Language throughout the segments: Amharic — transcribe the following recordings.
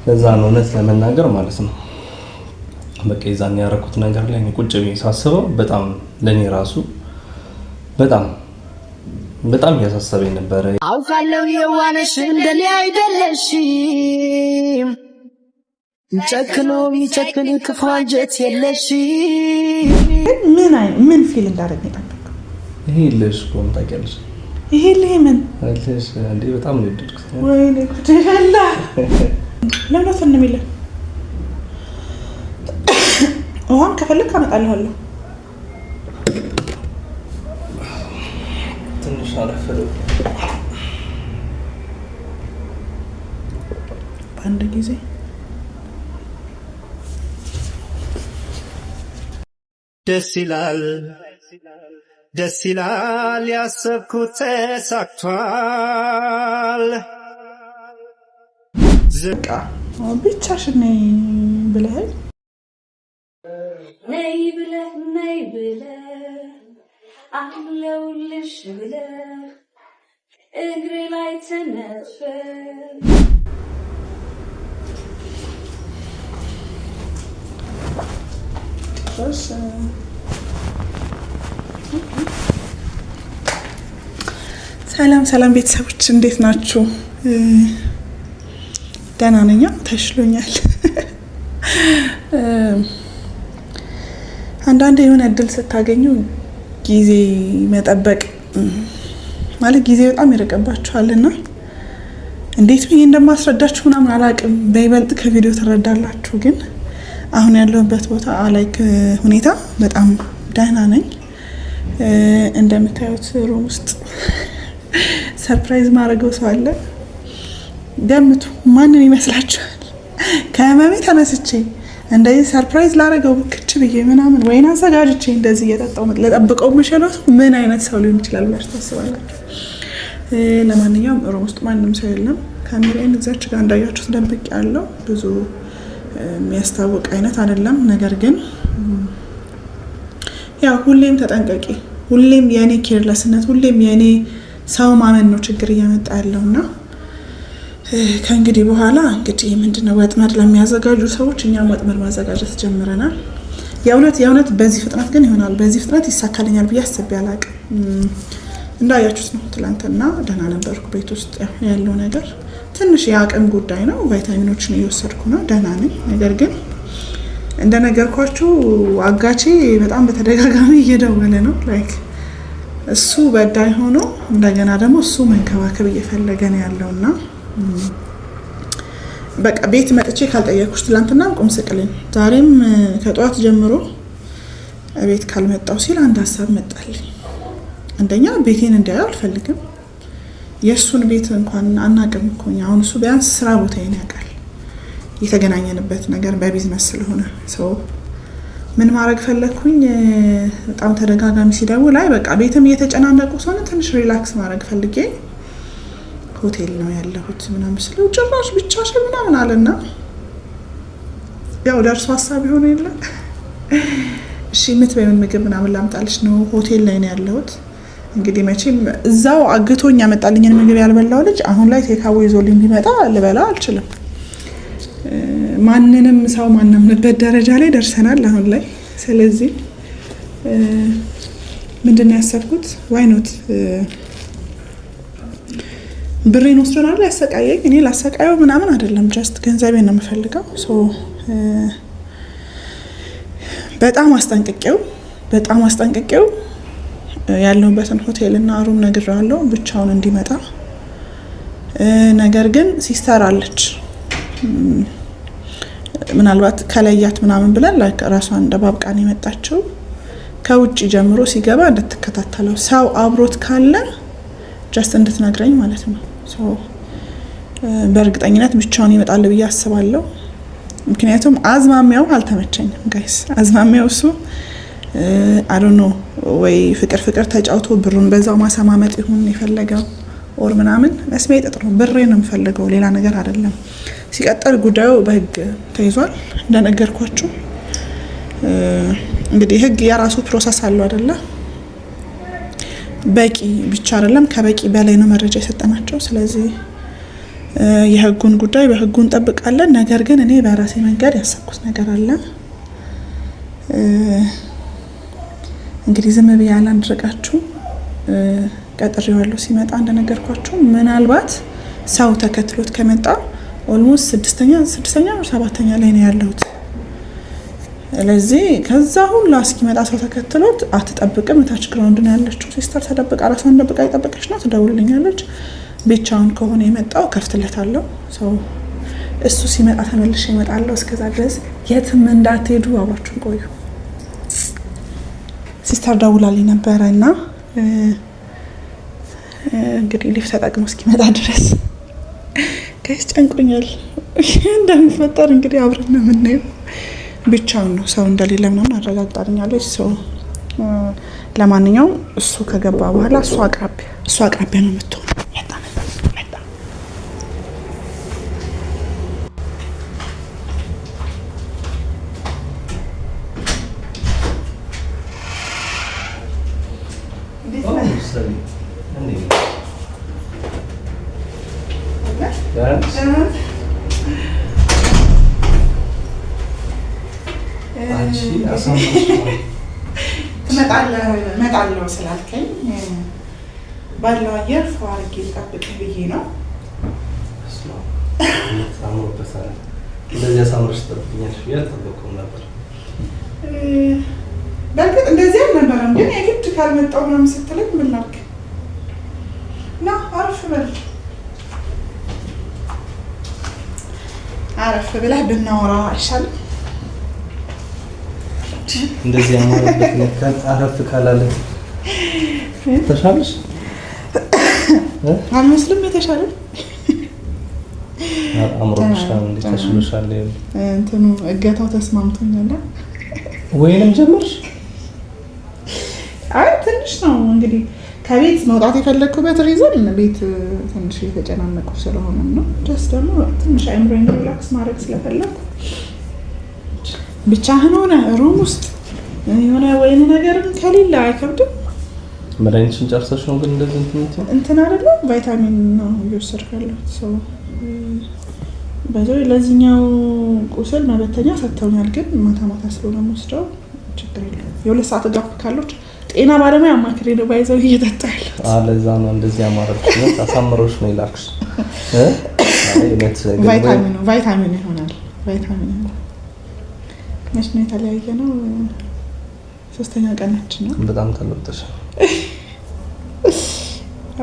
ለዛ ነው እውነት ለመናገር ማለት ነው በቃ የዛን ያረኩት ነገር ላይ ቁጭ ብዬ ሳስበው በጣም ለኔ ራሱ በጣም ያሳሰበኝ ነበር። አውቃለሁ የዋነሽ እንደኔ አይደለሽም ጨክኖ የሚጨክን ክፉ አንጀት የለሽም። ምን ፊል እንዳደረገኝ ታውቃለህ? ይሄ ልጅ ቆም ታውቂያለሽ? ይሄ ለምን አልተሽ እንዴ በጣም ነው የወደድኩት። ወይኔ ጉድ ያላ ለምን ተነሚለ አሁን ከፈለክ አመጣልሃለሁ። ትንሽ አረፈደው በአንድ ጊዜ ደስ ይላል ያሰብኩት ተሳክቷል። ዝቃ ብቻሽን ነይ ብለህ ነይ ብለህ አለውልሽ ብለህ እግሬ ላይ ተነፈስ። ሰላም ቤተሰቦች እንዴት ናችሁ? ደህና ነኝ፣ ተሽሎኛል። አንዳንዴ የሆነ እድል ስታገኙ ጊዜ መጠበቅ ማለት ጊዜ በጣም ይርቀባችኋልና እንዴት ብዬ እንደማስረዳችሁ ምናምን አላውቅም። በይበልጥ ከቪዲዮ ትረዳላችሁ። ግን አሁን ያለሁበት ቦታ ላይክ ሁኔታ በጣም ደህና ነኝ። እንደምታዩት ሩም ውስጥ ሰርፕራይዝ ማድረገው ሰው አለ። ገምቱ ማንን ይመስላችኋል? ከህመሜ ተነስቼ እንደዚህ ሰርፕራይዝ ላረገው ብክች ብዬ ምናምን ወይን አዘጋጅቼ እንደዚህ እየጠጣው ለጠብቀው ምሽለው ምን አይነት ሰው ሊሆን ይችላል ብላችሁ ታስባላችሁ? ለማንኛውም ሩም ውስጥ ማንም ሰው የለም። ካሜራዬን እዛች ጋር እንዳያችሁት ደብቅ ያለው ብዙ የሚያስታውቅ አይነት አይደለም። ነገር ግን ያው ሁሌም ተጠንቀቂ፣ ሁሌም የኔ ኬርለስነት፣ ሁሌም የኔ ሰው ማመን ነው ችግር እያመጣ ያለውና ከእንግዲህ በኋላ እንግዲህ ምንድነው ወጥመድ ለሚያዘጋጁ ሰዎች እኛም ወጥመድ ማዘጋጀት ጀምረናል። የእውነት በዚህ ፍጥነት ግን ይሆናል፣ በዚህ ፍጥነት ይሳካልኛል ብዬ አስቤ አላውቅም። እንዳያችሁት ነው ትላንትና ደህና ነበርኩ። ቤት ውስጥ ያለው ነገር ትንሽ የአቅም ጉዳይ ነው። ቫይታሚኖችን እየወሰድኩ ነው፣ ደህና ነኝ። ነገር ግን እንደነገርኳችሁ አጋቼ በጣም በተደጋጋሚ እየደወለ ነው። ላይክ እሱ በዳይ ሆኖ እንደገና ደግሞ እሱ መንከባከብ እየፈለገ ነው ያለውና በቃ ቤት መጥቼ ካልጠየኩሽ ትላንትና ቁም ስቅልኝ ዛሬም ከጧት ጀምሮ ቤት ካልመጣው ሲል አንድ ሀሳብ መጣልኝ። አንደኛ ቤቴን እንዲያየው አልፈልግም። የእሱን ቤት እንኳን አናውቅም እኮ አሁን እሱ ቢያንስ ስራ ቦታዬን ያውቃል። የተገናኘንበት ነገር በቢዝነስ ስለሆነ ሰው ምን ማድረግ ፈለኩኝ፣ በጣም ተደጋጋሚ ሲደውል ላይ በቃ ቤትም እየተጨናነቁ ስለሆነ ትንሽ ሪላክስ ማድረግ ፈልጌ ሆቴል ነው ያለሁት ምናምን ስለው ጭራሽ ብቻሽን ምናምን አለና ያው ደርሶ ሀሳብ ይሆነ የለ እሺ የምትበይውን ምግብ ምናምን ላምጣልሽ ነው፣ ሆቴል ላይ ነው ያለሁት። እንግዲህ መቼም እዛው አግቶኝ ያመጣልኝን ምግብ ያልበላው ልጅ አሁን ላይ ቴካዌ ይዞልኝ ቢመጣ ልበላ አልችልም። ማንንም ሰው ማንምንበት ደረጃ ላይ ደርሰናል አሁን ላይ። ስለዚህ ምንድነው ያሰብኩት ዋይ ኖት ብሬን ወስደናል ያሰቃየኝ። እኔ ላሰቃየው ምናምን አይደለም፣ ጀስት ገንዘቤን ነው የምፈልገው። በጣም አስጠንቅቄው ያለሁበትን ሆቴልና ሩም ነግሬዋለሁ ብቻውን እንዲመጣ። ነገር ግን ሲስተር አለች ምናልባት ከለያት ምናምን ብለን ላይክ ራሷን ደባብቃን የመጣችው ከውጪ ጀምሮ ሲገባ እንድትከታተለው ሰው አብሮት ካለ ጀስት እንድትነግረኝ ማለት ነው። በእርግጠኝነት ብቻውን ይመጣል ብዬ አስባለሁ። ምክንያቱም አዝማሚያው አልተመቸኝም ጋይስ። አዝማሚያው እሱ አይ ዶንት ኖ ወይ ፍቅር ተጫውቶ ብሩን በዛው ማሰማመጥ ይሁን የፈለገው ኦር ምናምን መስሜ ጥጥ ነው። ብሬ ነው የምፈልገው ሌላ ነገር አይደለም። ሲቀጥል ጉዳዩ በህግ ተይዟል እንደነገርኳችሁ። እንግዲህ ህግ የራሱ ፕሮሰስ አለው አይደለ? በቂ ብቻ አይደለም ከበቂ በላይ ነው መረጃ የሰጠናቸው። ስለዚህ የህጉን ጉዳይ በህጉ እንጠብቃለን። ነገር ግን እኔ በራሴ መንገድ ያሰብኩት ነገር አለ። እንግዲህ ዝም ብዬ አላንድርቃችሁ ቀጥሬዋለሁ። ሲመጣ እንደነገርኳችሁ ምናልባት ሰው ተከትሎት ከመጣ ኦልሞስት ስድስተኛ ወር ሰባተኛ ላይ ነው ያለሁት። ስለዚህ ከዛ ሁሉ እስኪመጣ ሰው ተከትሎት አትጠብቅም። እታች ግራውንድ ነው ያለችው ሲስተር። ተደብቃ ራሷን ደብቃ እየጠበቀች ነው። ትደውልልኛለች። ብቻውን ከሆነ የመጣው ከፍትለታለሁ። ሰው እሱ ሲመጣ ተመልሼ እመጣለሁ። እስከዛ ድረስ የትም እንዳትሄዱ፣ አብራችሁን ቆዩ። ሲስተር ደውላልኝ ነበረ እና እንግዲህ ሊፍት ተጠቅሞ እስኪመጣ ድረስ ከስ ጨንቆኛል። እንደሚፈጠር እንግዲህ አብረን ነው የምናየው። ብቻውን ነው ሰው እንደሌለ ምናምን አረጋግጣልኛለች። ሰው ለማንኛውም እሱ ከገባ በኋላ እሱ አቅራቢያ ነው የምትሆነው። እመጣለሁ ስላልከኝ ባለው አየር ፏ አድርጌ ልጠብቅህ ብዬ ነው። እንደዚህ አሳምረሽ ትጠብቂኛለሽ ብዬ አልጠበኩም ነበር። በእርግጥ እንደዚህ አልነበረም፣ ግን የግድ ካልመጣሁ ምናምን ስትለኝ ምን ላድርግ እና አረፍ በል አረፍ ብለህ ብናወራ አይሻልም? እንደዚህ ያማረበት ነካት አረፍ ካላለ ተሻለሽ አልመስልም? የተሻለ አምሮብሻል እንዴ? ተሽሎሻል? እንትኑ እገታው ተስማምቶኛል። ወይንም ጀመርሽ? አይ ትንሽ ነው እንግዲህ ከቤት መውጣት የፈለግኩበት ሪዝን ቤት ትንሽ የተጨናነቁ ስለሆነ ነው። ጀስ ደግሞ ትንሽ አይምሮዬን ሪላክስ ማድረግ ስለፈለግኩ ብቻህን ሆነ ሩም ውስጥ የሆነ ወይን ነገርም ከሌለ አይከብድም። መድኃኒትሽን ጨርሰሽ ነው ግን እንደዚህ እንትን አይደለም? ቫይታሚን ነው እየወሰድኩ ያለሁት። ሰው በዛው ለዚህኛው ቁስል መበተኛ ሰጥተውኛል፣ ግን ማታ ስለሆነ የምወስደው ችግር የለውም። የ2 ሰዓት ጋፕ ካለች ጤና ባለሙያ አማክሬ ነው ባይዘው እየጠጣ ያለሁት። ለዛ ነው እንደዚህ ያማረብሽ ነው። አሳምሮሽ ነው ይላክሽ። ቫይታሚን ይሆናል። መች ነው የተለያየ ነው? 3ኛ ቀናችን ነው። በጣም ተለውጠሻል።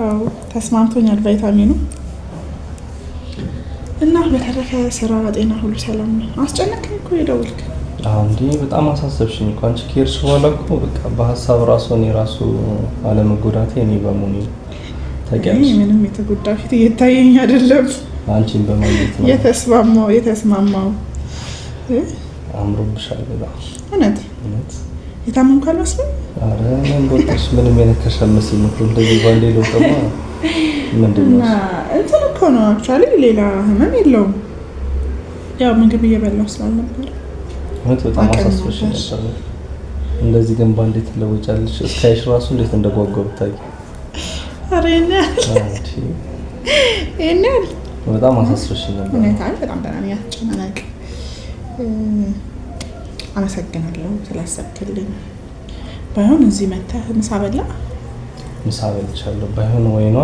አዎ ተስማምቶኛል ቫይታሚኑ። እና በተረፈ ስራ፣ ጤና ሁሉ ሰላም ነው። አስጨነቀኝ እኮ የደወልክ። እንዴ በጣም አሳሰብሽኝ እኮ አንቺ ከሄድሽ በኋላ እኮ በቃ በሀሳብ ራሱ እኔ ራሱ አለመጎዳቴ እኔ በመሆኔ ታውቂያለሽ። ምንም የተጎዳ ፊት እየታየኝ አይደለም። አንቺን በማግኘት ነው የተስማማው። አምሮብሻል በጣም እውነት። የታመምኩ አልመስልም? ኧረ ምን ቦታሽ ምንም የነከሽ አልመስልም እኮ እንደዚህ ባንዴ ለውጠማ ምንድን ነው እንትን እኮ ነው። አክቹዋሊ ሌላ ህመም የለውም። ያው ምግብ እየበላሁ ስላልነበር በጣም አሳስበሽ ነበር። እንደዚህ ግን ባንዴ ትለወጫለሽ። እስካይሽ ራሱ እንዴት እንደጓጓ ብታይ። ኧረ ይሄን በጣም አሳስበሽ ነበር። በጣም ደህና ነኝ። አትጨናነቅ። አመሰግናለሁ ስላሰብክልኝ። ባይሆን እዚህ መተህ ምሳ በልቻለሁ። ባይሆን ወይኗ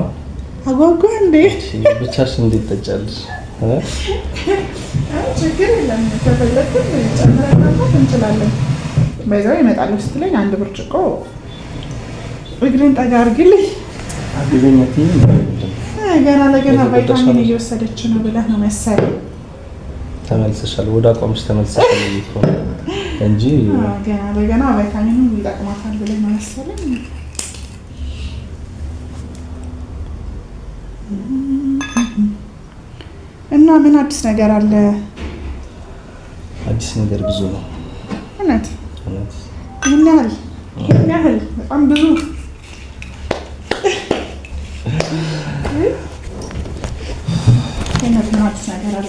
አጓጓ እንዴ? ብቻሽን እንዴት ትጠጫለሽ? ችግር የለም። ከፈለግን ጨምረን እንችላለን። በዛው ይመጣል ስትለኝ 1 ብርጭቆ እግሬን ጠጋ አድርግልኝ። አግዘኛት ገና ለገና ቫይታሚን እየወሰደች ነው ብለህ ነው መሰለኝ። ተመልሰሻል፣ ወደ አቋምሽ ተመልሰሻል እኮ እንጂ ገና ለገና ቫይታሚኑ ይጠቅማታል ብለህ ነው መሰለኝ። እና ምን አዲስ ነገር አለ? አዲስ ነገር ብዙ ነው። እውነት ይሄን ያህል በጣም ብዙ። ምን አዲስ ነገር አለ?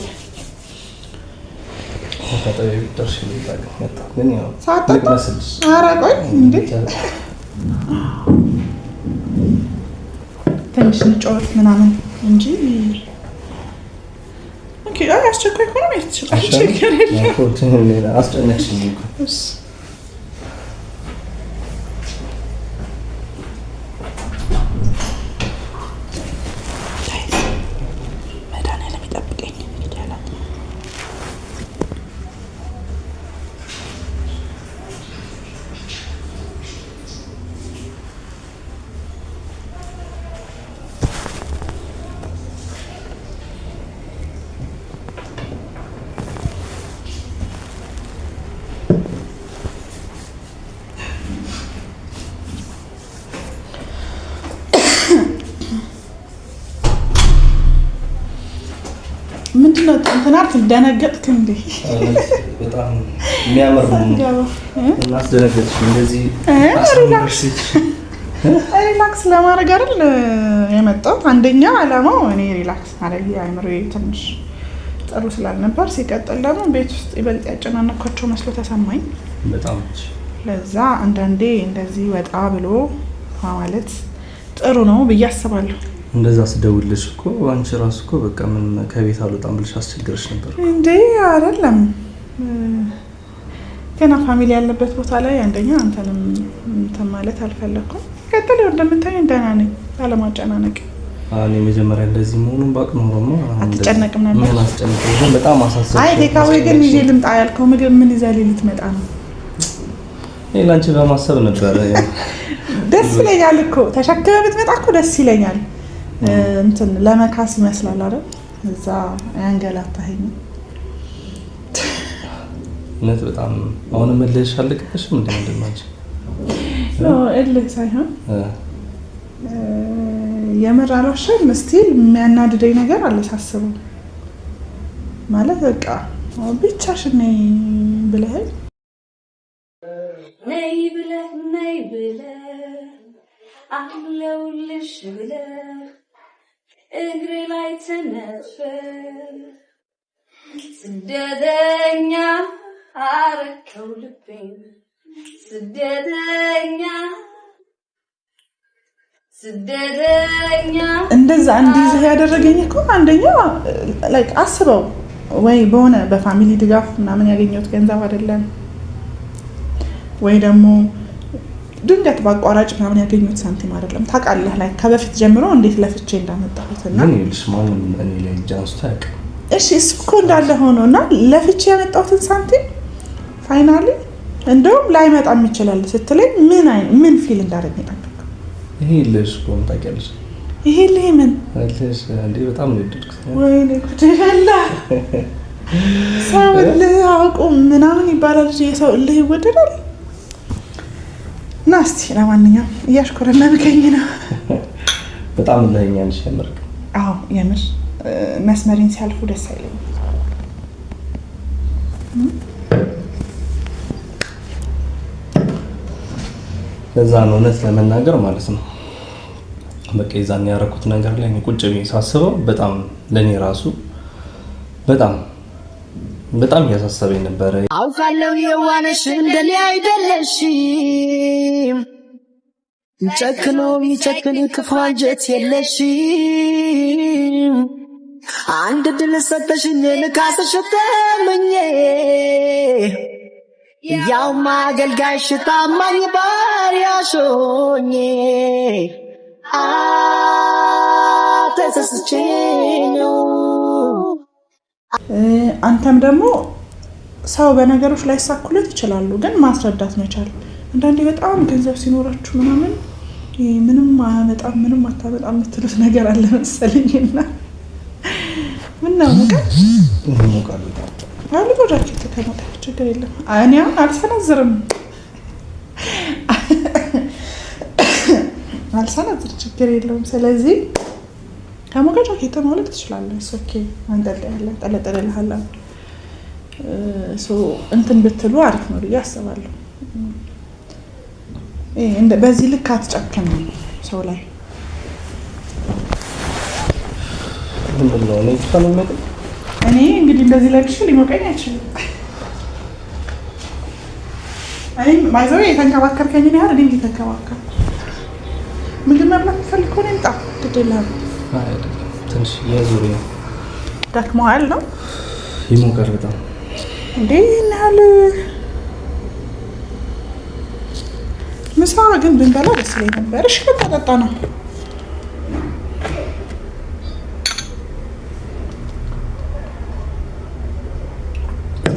ከጠበብ ደርሽ ይላል ግን ያው ሳጣጣ ኧረ ቆይ እንዴ ትንሽ እንጫወት ምናምን እንጂ አስቸኳይ ከሆነ ማለት ይችላል። ችግር የለም። አስጨነቅሽኝ እኮ። ምንድነው እንትናት ደነገጥክ እንዴ? በጣም የሚያምር ነው እና አስደነገጥሽ እንደዚህ ሪላክስ ለማድረግ አይደል የመጣው። አንደኛ አላማው እኔ ሪላክስ ማድረግ አይምሮዬ ትንሽ ጥሩ ስላልነበር፣ ሲቀጥል ደግሞ ቤት ውስጥ ይበልጥ ያጨናነኳቸው መስሎ ተሰማኝ በጣም። ለዛ አንዳንዴ እንደዚህ ወጣ ብሎ ማለት ጥሩ ነው ብዬ አስባለሁ። እንደዛ ስደውልሽ እኮ አንቺ ራስ እኮ በቃ ምን ከቤት አልወጣም ብለሽ አስቸግረሽ ነበር እንዴ? አይደለም ገና ፋሚሊ ያለበት ቦታ ላይ አንደኛ አንተንም እንትን ማለት አልፈለኩም። ቀጥሎ እንደምታየኝ ደህና ነኝ አለማጨናነቅ። እኔ መጀመሪያ እንደዚህ መሆኑን ባቅ ኖሮማ አትጨነቅም ነበር። ምን አስጨነቀኝ? በጣም አሳሰብሽ። አይ ቴካዌ ግን ይዤ ልምጣ ያልከው ምግብ ምን ይዘህ ልትመጣ ነው? እኔ ላንቺ በማሰብ ነበር። ደስ ይለኛል እኮ ተሸክመህ ብትመጣ እኮ ደስ ይለኛል። እንትን ለመካስ ይመስላል አይደል? እዛ ያንገላታኸኝ እውነት በጣም አሁን መልሽ አልቀሽም እንዴ? እንደማንቺ ነው እልህ ሳይሆን የምር አልዋሽም። ስቲል የሚያናድደኝ ነገር አለ ሳስበው። ማለት በቃ ብቻሽን ነይ ብለህ ነይ ብለህ አለውልሽ ብለህ እግሬ ላይ ተነጥፈህ ስደተኛ አረከው ልቤን ስደተኛ እንደዛ እንዲይዝህ ያደረገኝ እኮ አንደኛ ላይክ አስበው ወይ በሆነ በፋሚሊ ድጋፍ ምናምን ያገኘሁት ገንዘብ አይደለም፣ ወይ ደግሞ ድንገት ባቋራጭ ምናምን ያገኘሁት ሳንቲም አይደለም። ታውቃለህ ላይ ከበፊት ጀምሮ እንዴት ለፍቼ እንዳመጣሁትና ምን ይልሽ ማንም እኔ ላይ ጃንስ ታውቅ። እሺ እሱ እኮ እንዳለ ሆኖና ለፍቼ ያመጣሁትን ሳንቲም ፋይናሊ እንደውም ላይመጣም ይችላል ስትለኝ ምን ፊል እንዳደረገኝ ነበር። ይሄ ልጅ ቆም ታውቂያለሽ? ይሄ ለምን አለሽ እንዴ? በጣም ነው የወደድኩት። ወይኔ ጉድ ያላ ሰው ለአውቁ ምናምን ይባላል። የሰው ልጅ ይወደዳል። ናስቲ ለማንኛውም እያሽኮረመምከኝ ነው። በጣም ለኛ ነሽ ያመርክ። አዎ የምር መስመሪን ሲያልፉ ደስ አይለኝም። ለዛ ነው እውነት ለመናገር ማለት ነው በቃ የዛን ያደረኩት ነገር ላይ ቁጭ ብዬ ሳስበው በጣም ለኔ ራሱ በጣም ያሳሰበኝ ነበር። አውቃለሁ የዋነሽ እንደኔ አይደለሽም፣ ጨክኖ የሚጨክን ክፉ አንጀት የለሽም። አንድ ድል ሰጠሽኝ ልካስሽ ተመኘ ያው ማገልጋይሽ ታማኝ ባሪያሽ ሆኜ ተሰስቼ ነው። አንተም ደግሞ ሰው በነገሮች ላይ ሳኩለት ይችላሉ፣ ግን ማስረዳት መቻል። አንዳንዴ በጣም ገንዘብ ሲኖራችሁ ምናምን ምንም አያመጣም ምንም አታመጣም የምትሉት ነገር አለ መሰለኝና ምን ነው ሙቃሉ አልጎዳችሁ ተከመጣ ችግር የለም። እኔ አልሰነዝርም አልሰነዝር ችግር የለውም። ስለዚህ ከሞቀጫው ከተማውለክ ትችላለህ። ኦኬ አንደልያለ ጠለጠለልሃላ እንትን ብትሉ አሪፍ ነው ብዬ አስባለሁ። በዚህ ልክ አትጨክን ሰው ላይ። እኔ እንግዲህ እንደዚህ ለቅሽ ሊሞቀኝ አይችልም። እኔ ማይዘው የተንከባከርከኝ ነው ያህል እኔም የተንከባከርኩ። ምግብ መብላት ፈልግ ሆነ ይምጣ ግዴለህም። ትንሽ የዙሪ ደክሞሃል ነው ይሞቃል በጣም እንዴ እናል ምሳ ግን ብንበላ ደስ ይለኝ ነበር። እሺ በቃ ጠጣ ነው።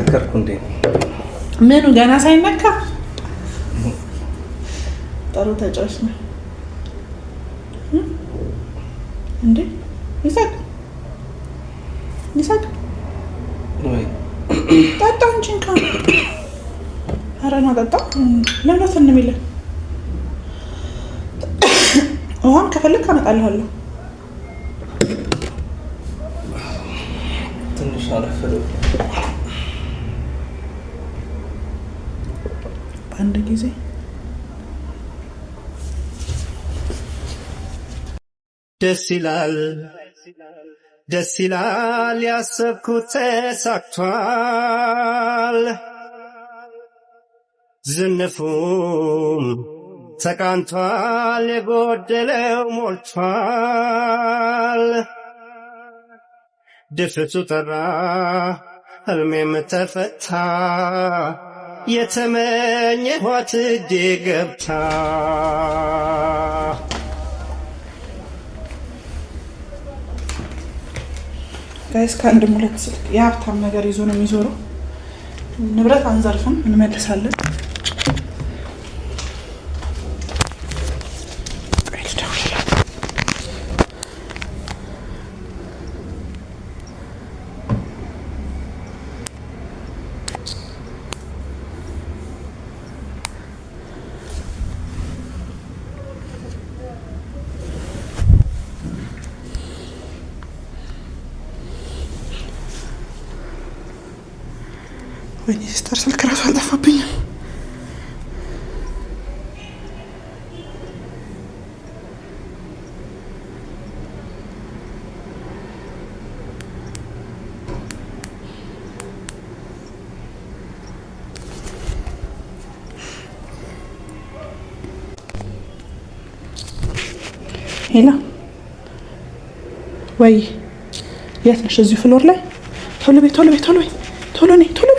ተከርኩ እንዴ ምኑ ገና ሳይነካ ጥሩ ተጫዋች ነው እንዴ ይሳቅ ወይ ጠጣ እንጂ እንኳን ኧረ ና ጠጣ። ለምን አትንሚለ ውሃም ከፈለክ አመጣልሃለሁ። ትንሽ አረፈደ በአንድ ጊዜ ደስ ይላል ደስ ይላል ያሰብኩት ተሳክቷል። ዝንፉም ተቃንቷል የጎደለው ሞልቷል። ድፍቱ ጠራ ህልሜም ተፈታ የተመኘኋት እጄ ገብታ ጋይስ ከአንድ ሙለት ስልክ የሀብታም ነገር ይዞ ነው የሚዞረው። ንብረት አንዘርፍም እንመልሳለን። ወይኔ ሲስተር ስልክ ራሱ አልጠፋብኝም። ሄላ ወይ የት ነሽ? እዚሁ ፍሎር ላይ ቶሎ በይ ቶሎ በይ ቶሎ በይ ቶሎ ነይ ቶሎ